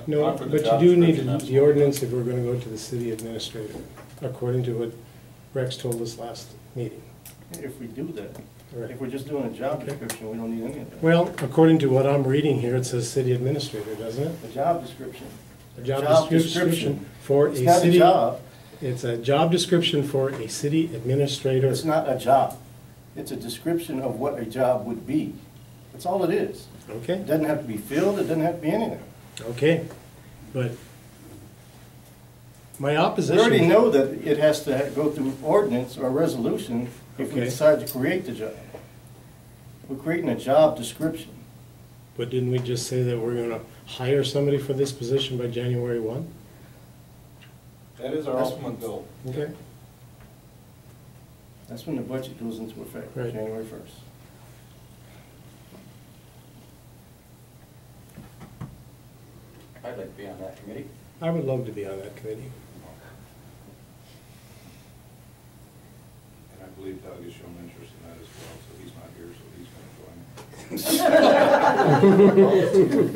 No, not for the but job you do need description, the absolutely. ordinance if we're gonna go to the city administrator, according to what Rex told us last meeting. If we do that, Right. if we're just doing a job Okay. description, we don't need any of that. Well, according to what I'm reading here, it says city administrator, doesn't it? The job description. A job Job description description. for a It's not a city. job, It's a job description for a city administrator. it's not a job. It's a description of what a job would be. That's all it is. Okay, It doesn't have to be filled, it doesn't have to be anything. okay, but my We opposition. already know that it has to go through ordinance or resolution if we Okay. decide to create the job. We're creating a job description. But didn't we just say that we're gonna hire somebody for this position by January 1? That is our ultimate goal. Okay. That's when the budget goes into effect, Right. January 1st. I'd like to be on that committee. I would love to be on that committee. And I believe Doug has shown interest in that as well, so he's not here, so he's going to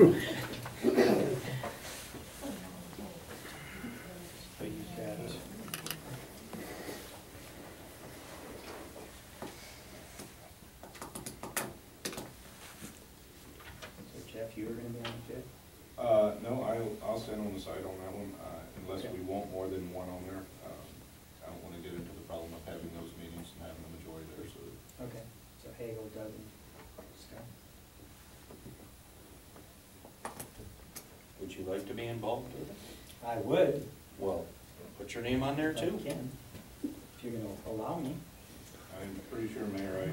join. So you've got, so Jeff, you were gonna be on it too? No, I'll stand on the side on that one, unless we want more than one on there. I don't want to get into the problem of having those meetings and having a majority there, so. Okay, so Hagel, Doug, and Scott. Would you like to be involved with it? I would, Well, put your name on there if too. I can, if you're gonna allow me. I'm pretty sure, Mayor, I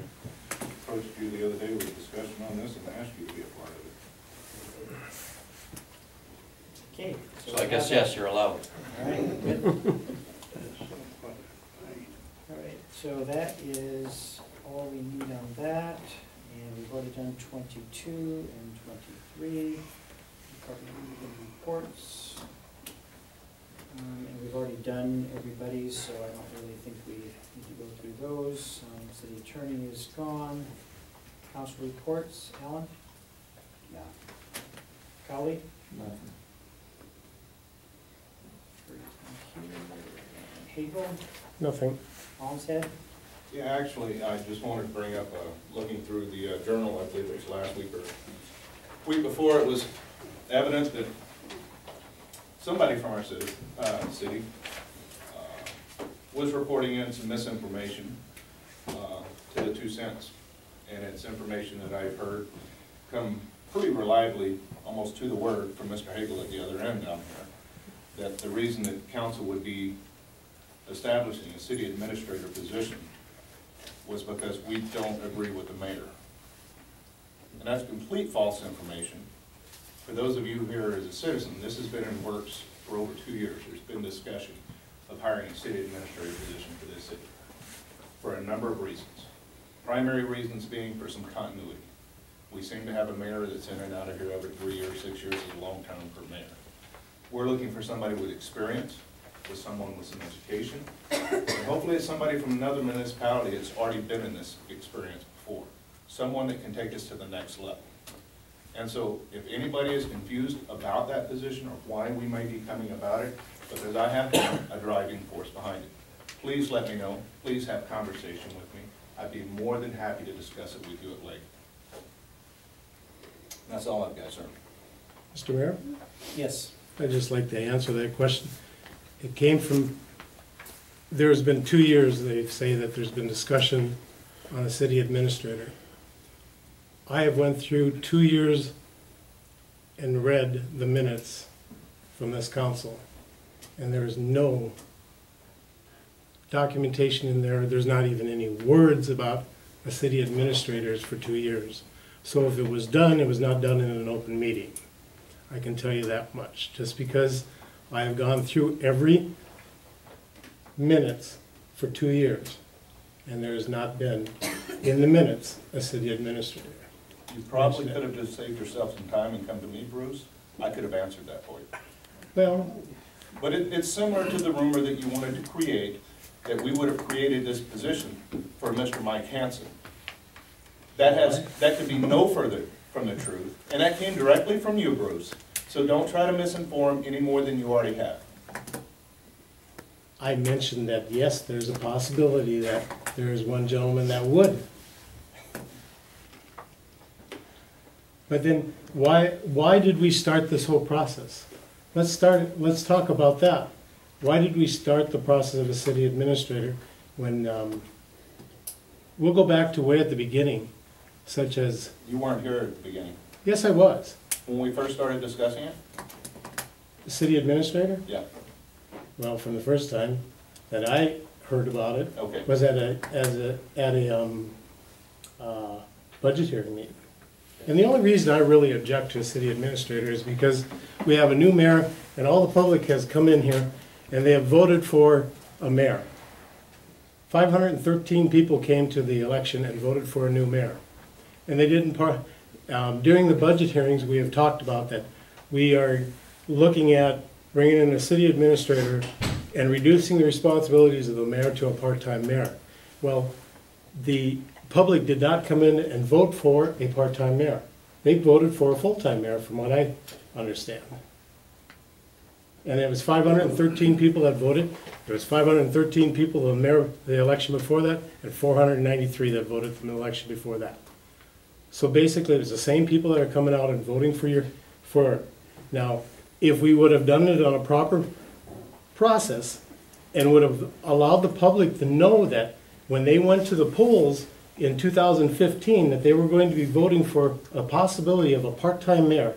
approached you the other day with a discussion on this and asked you to be a part of it. Okay. So I guess, yes, you're allowed. All right, good. All right, so that is all we need on that, and we've already done 22 and 23, department reports. And we've already done everybody's, so I don't really think we need to go through those. City attorney is gone. Council reports, Alan, Yeah. Collie? Nothing. Hagel, Nothing. Almshead? Yeah, actually, I just wanted to bring up, looking through the journal, I believe it was last week or week before, it was evident that somebody from our city was reporting in some misinformation to the 2 cents. And it's information that I've heard come pretty reliably, almost to the word, from Mr. Hagel at the other end down here, that the reason that council would be establishing a city administrator position was because we don't agree with the mayor. And that's complete false information. For those of you here as a citizen, this has been in works for over 2 years. There's been discussion of hiring a city administrator position for this city for a number of reasons. Primary reasons being for some continuity. We seem to have a mayor that's in and out of here every 3 years, 6 years is a long time for mayor. We're looking for somebody with experience, with someone with some education, and hopefully it's somebody from another municipality that's already been in this experience before. Someone that can take us to the next level. And so if anybody is confused about that position or why we may be coming about it, because I have a driving force behind it, please let me know. Please have conversation with me. I'd be more than happy to discuss it with you at length. That's all I've got, sir. Mr. Mayor, Yes. I'd just like to answer that question. It came from, there's been 2 years, they say that there's been discussion on a city administrator. I have went through 2 years and read the minutes from this council, and there is no documentation in there. There's not even any words about a city administrators for 2 years. So if it was done, it was not done in an open meeting. I can tell you that much, just because I have gone through every minutes for 2 years, and there has not been, in the minutes, a city administrator. You probably could have just saved yourself some time and come to me, Bruce. I could have answered that for you. Well, But it's similar to the rumor that you wanted to create, that we would have created this position for Mr. Mike Hansen. That could be no further from the truth, and that came directly from you, Bruce. So don't try to misinform any more than you already have. I mentioned that, yes, there's a possibility that there is one gentleman that would. But then, why did we start this whole process? Let's talk about that. Why did we start the process of a city administrator when, we'll go back to way at the beginning, such as, You weren't here at the beginning. yes, I was, When we first started discussing it? the city administrator? Yeah, Well, from the first time that I heard about it, okay. was at a budget hearing meeting. And the only reason I really object to a city administrator is because we have a new mayor, and all the public has come in here, and they have voted for a mayor. 513 people came to the election and voted for a new mayor. And they didn't during the budget hearings, we have talked about that. We are looking at bringing in a city administrator and reducing the responsibilities of the mayor to a part-time mayor. Well, the public did not come in and vote for a part-time mayor. They voted for a full-time mayor, from what I understand. And it was 513 people that voted. There was 513 people in the election before that, and 493 that voted from the election before that. So basically, it was the same people that are coming out and voting for it. Now, if we would have done it on a proper process and would have allowed the public to know that when they went to the polls in 2015, that they were going to be voting for a possibility of a part-time mayor,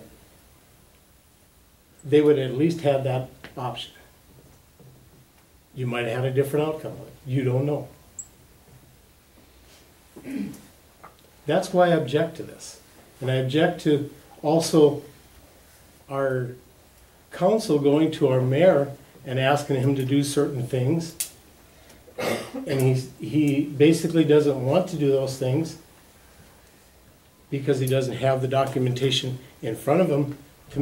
they would at least have that option. You might have had a different outcome. You don't know. That's why I object to this. And I object to also our council going to our mayor and asking him to do certain things. And he basically doesn't want to do those things because he doesn't have the documentation in front of him to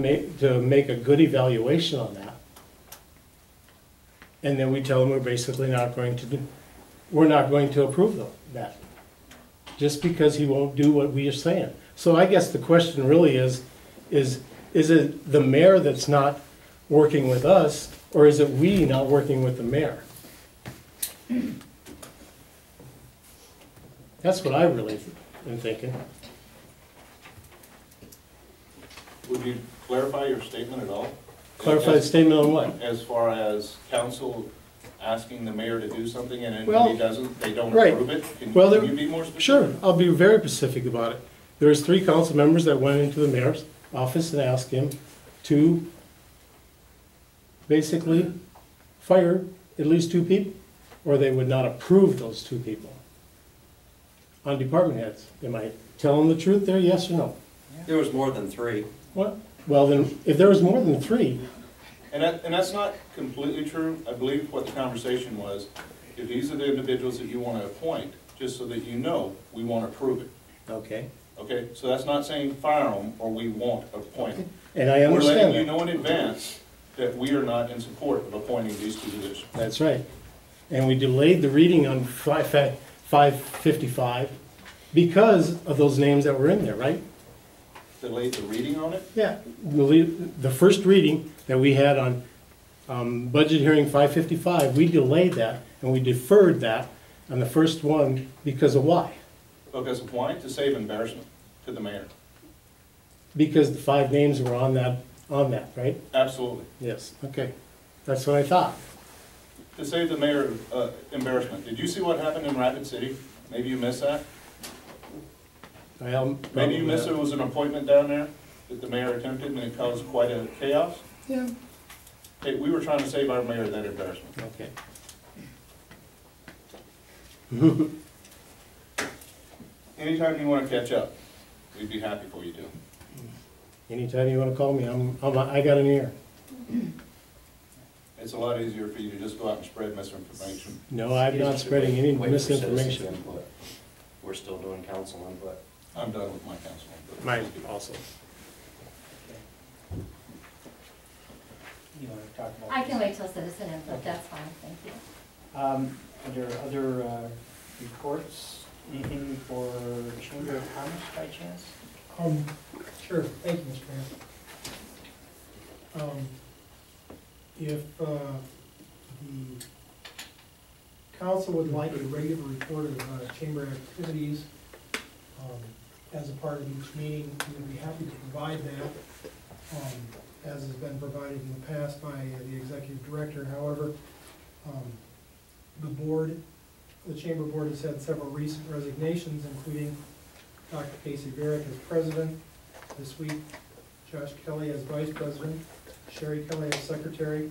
make a good evaluation on that. And then we tell him we're basically we're not going to approve that. Just because he won't do what we are saying. So I guess the question really is it the mayor that's not working with us, or is it we not working with the mayor? That's what I really am thinking. Would you clarify your statement at all? Clarify the statement on what? As far as council asking the mayor to do something and then Well, when he doesn't, they don't right. approve it? Can Well, you be more specific? Sure, I'll be very specific about it. There's 3 council members that went into the mayor's office and asked him to basically fire at least 2 people, or they would not approve those 2 people on department heads. Am I telling the truth there, yes or no? There was more than 3. What? Well, then, if there was more than 3, And that's not completely true. I believe what the conversation was, if these are the individuals that you want to appoint, just so that you know, we want to approve it. okay, Okay, so that's not saying fire them or we won't appoint them. and I We're letting understand you that. know in advance that we are not in support of appointing these 2 positions. That's right. And we delayed the reading on 555 because of those names that were in there, right? Delayed the reading on it? Yeah, the first reading that we had on budget hearing 555, we delayed that and we deferred that on the first one because of why? Because of why? To save embarrassment to the mayor. Because the 5 names were on that, right? Absolutely. Yes, okay. That's what I thought. To save the mayor embarrassment. Did you see what happened in Rapid City? Maybe you missed that? Maybe you missed there was an appointment down there that the mayor attempted and it caused quite a chaos? Yeah. Hey, we were trying to save our mayor that embarrassment. Okay. Anytime you want to catch up, we'd be happy for you to. Anytime you want to call me, I got an ear. It's a lot easier for you to just go out and spread misinformation. No, I'm not spreading any Wait for citizens' misinformation. input. We're still doing council input. I'm done with my council. Mine also. You want to talk about? I can wait till citizen input, that's fine, thank you. Are there other reports, anything for Chamber of Commerce by chance? Sure, thank you, Mr. Mayor. If the council would like a regular report of chamber activities as a part of each meeting, we would be happy to provide that, as has been provided in the past by the executive director. However, the chamber board has had several recent resignations, including Dr. Casey Varick as president this week, Josh Kelly as vice president, Sherry Kelly as secretary,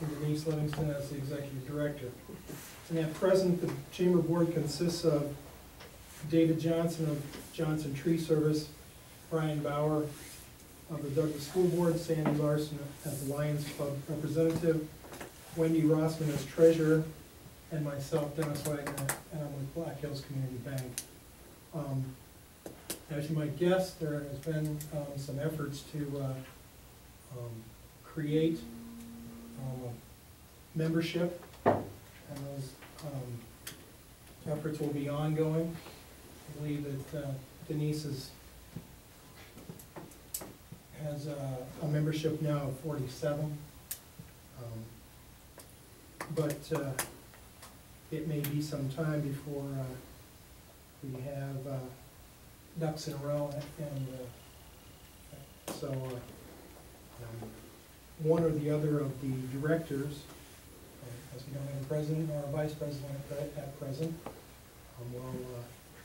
and Denise Livingston as the executive director. And at present, the chamber board consists of David Johnson of Johnson Tree Service, Brian Bauer of the Douglas School Board, Sandy Larson as the Lions Club representative, Wendy Rossman as treasurer, and myself, Dennis Wagner, and I'm with Black Hills Community Bank. As you might guess, there has been some efforts to create membership, and those efforts will be ongoing. I believe that Denise has a membership now of 47, but it may be some time before we have ducks in a row, and so one or the other of the directors, as we don't have a president or a vice president at present, will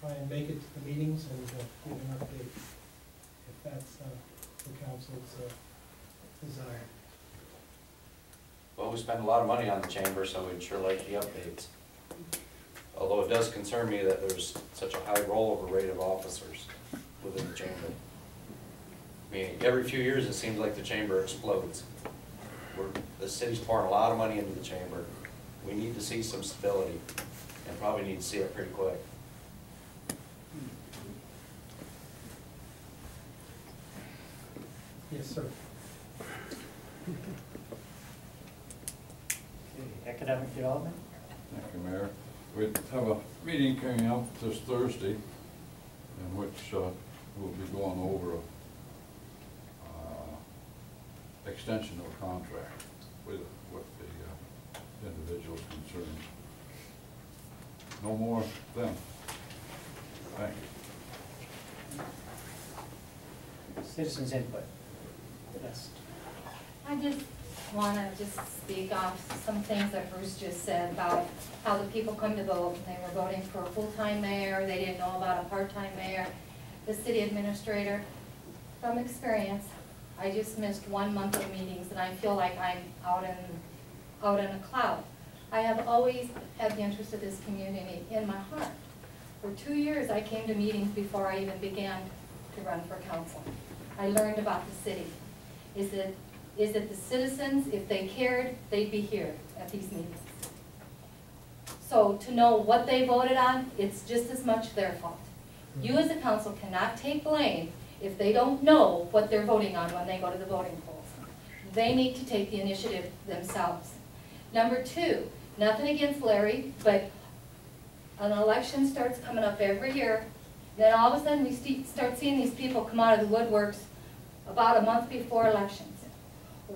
try and make it to the meetings and give an update, if that's the council's desire. Well, we spend a lot of money on the chamber, so we'd sure like the updates. Although it does concern me that there's such a high rollover rate of officers within the chamber. I mean, every few years it seems like the chamber explodes. The city's pouring a lot of money into the chamber. We need to see some stability, and probably need to see it pretty quick. Yes, sir. Okay, economic development? Thank you, Mayor. We have a meeting coming up this Thursday in which we'll be going over extension of a contract with the individuals concerned. No more then. Thank you. Citizens input. Yes. I just want to just speak off some things that Bruce just said about how the people come to vote. They were voting for a full-time mayor, they didn't know about a part-time mayor, the city administrator. From experience, I just missed 1 month of meetings and I feel like I'm out in a cloud. I have always had the interest of this community in my heart. For 2 years, I came to meetings before I even began to run for council. I learned about the city. Is it the citizens, if they cared, they'd be here at these meetings. So to know what they voted on, it's just as much their fault. You as a council cannot take blame if they don't know what they're voting on when they go to the voting polls. They need to take the initiative themselves. Number two, nothing against Larry, but an election starts coming up every year. Then all of a sudden we start seeing these people come out of the woodworks about a month before elections.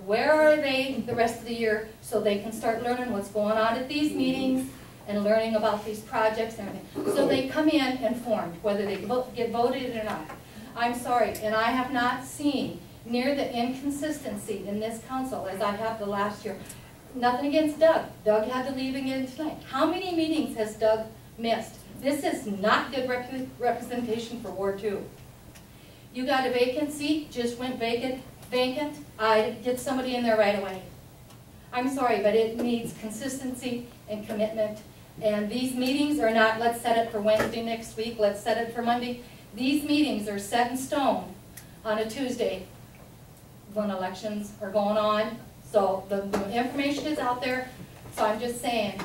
Where are they the rest of the year so they can start learning what's going on at these meetings and learning about these projects and everything? So they come in informed, whether they get voted or not. I'm sorry, and I have not seen near the inconsistency in this council as I have the last year. Nothing against Doug. Doug had to leave again tonight. How many meetings has Doug missed? This is not good representation for Ward 2. You got a vacant seat, just went vacant. I'd get somebody in there right away. I'm sorry, but it needs consistency and commitment. And these meetings are not, let's set it for Wednesday next week, let's set it for Monday. These meetings are set in stone on a Tuesday when elections are going on. So the information is out there. So I'm just saying,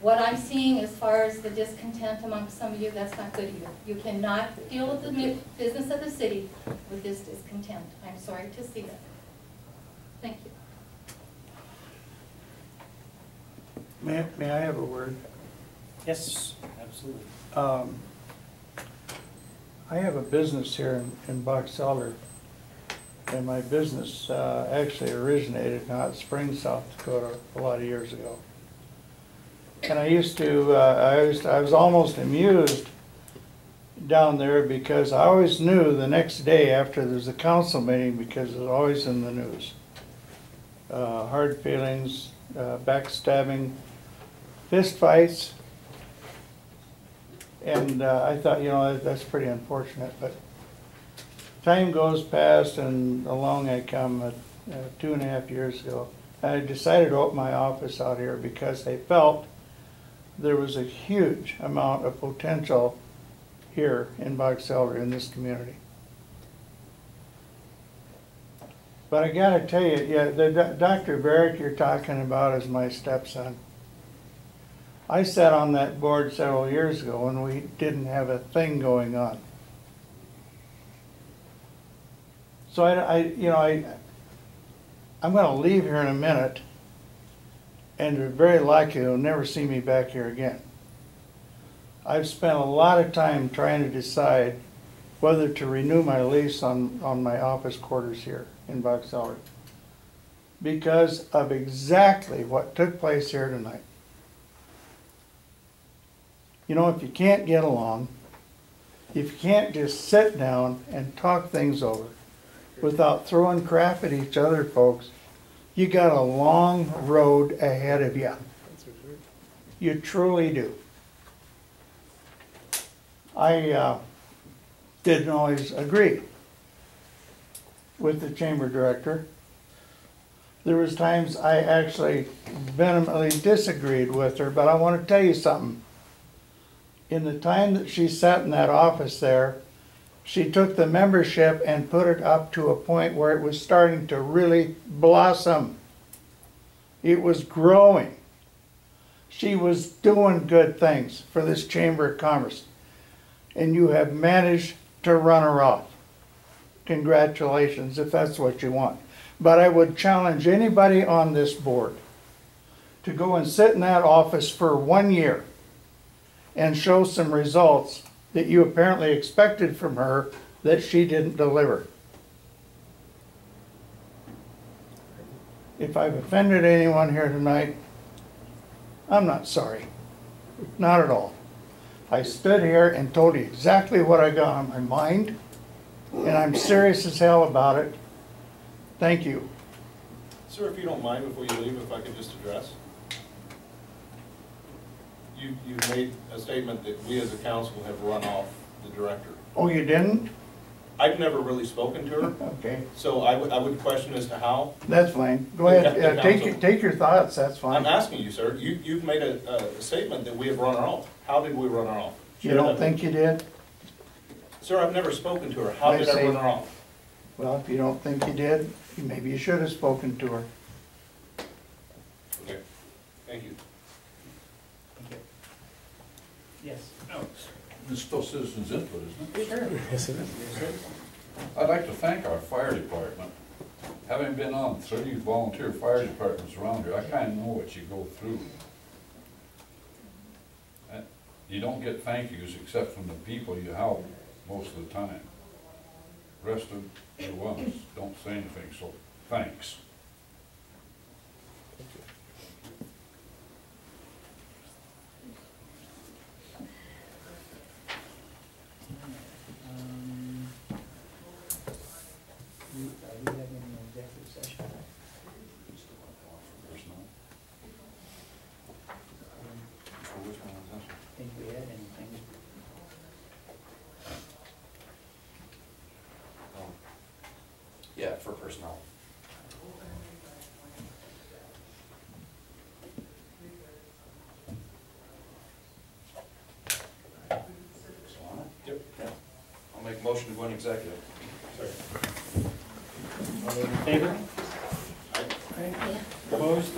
what I'm seeing as far as the discontent amongst some of you, that's not good either. You cannot deal with the business of the city with this discontent. I'm sorry to see that. Thank you. May I have a word? Yes, absolutely. I have a business here in Box Elder, And my business actually originated in Hot Springs, South Dakota, a lot of years ago. And I was almost amused down there because I always knew the next day after there was a council meeting, because it was always in the news. Hard feelings, backstabbing, fist fights. And I thought, you know, that's pretty unfortunate, but time goes past and along I come 2.5 years ago. I decided to open my office out here because they felt there was a huge amount of potential here in Box Elder in this community. But I gotta tell you, yeah, Dr. Barrett you're talking about is my stepson. I sat on that board several years ago when we didn't have a thing going on. So I'm gonna leave here in a minute, and they're very likely you'll never see me back here again. I've spent a lot of time trying to decide whether to renew my lease on my office quarters here in Box Elder because of exactly what took place here tonight. You know, if you can't get along, if you can't just sit down and talk things over without throwing crap at each other, folks, you got a long road ahead of you. You truly do. I didn't always agree with the chamber director. There was times I actually vehemently disagreed with her, but I want to tell you something. In the time that she sat in that office there, she took the membership and put it up to a point where it was starting to really blossom. It was growing. She was doing good things for this Chamber of Commerce. And you have managed to run her off. Congratulations, if that's what you want. But I would challenge anybody on this board to go and sit in that office for 1 year and show some results that you apparently expected from her that she didn't deliver. If I've offended anyone here tonight, I'm not sorry. Not at all. I stood here and told you exactly what I got on my mind, and I'm serious as hell about it. Thank you. Sir, if you don't mind, before you leave, if I could just address. You made a statement that we as a council have run off the director. Oh, you didn't? I've never really spoken to her, Okay, so I would question as to how. that's fine. Go ahead, take your thoughts, that's I'm fine. asking you, sir, you've made a statement that we have run her off. How did we run her off? You don't think you did? Sir, I've never spoken to her. How I did I see. run her off? Well, if you don't think you did, maybe you should have spoken to her. Okay, thank you. Yes. It's still citizens input, isn't it? Sure. Yes, it is. I'd like to thank our fire department. Having been on 30 volunteer fire departments around here, I kind of know what you go through. You don't get thank yous except from the people you help most of the time. The rest of the ones don't say anything, so thanks. We have an executive session. Think we had anything? Yeah, for personnel. Yep. I'll make a motion to go in executive. All those in favor? Opposed?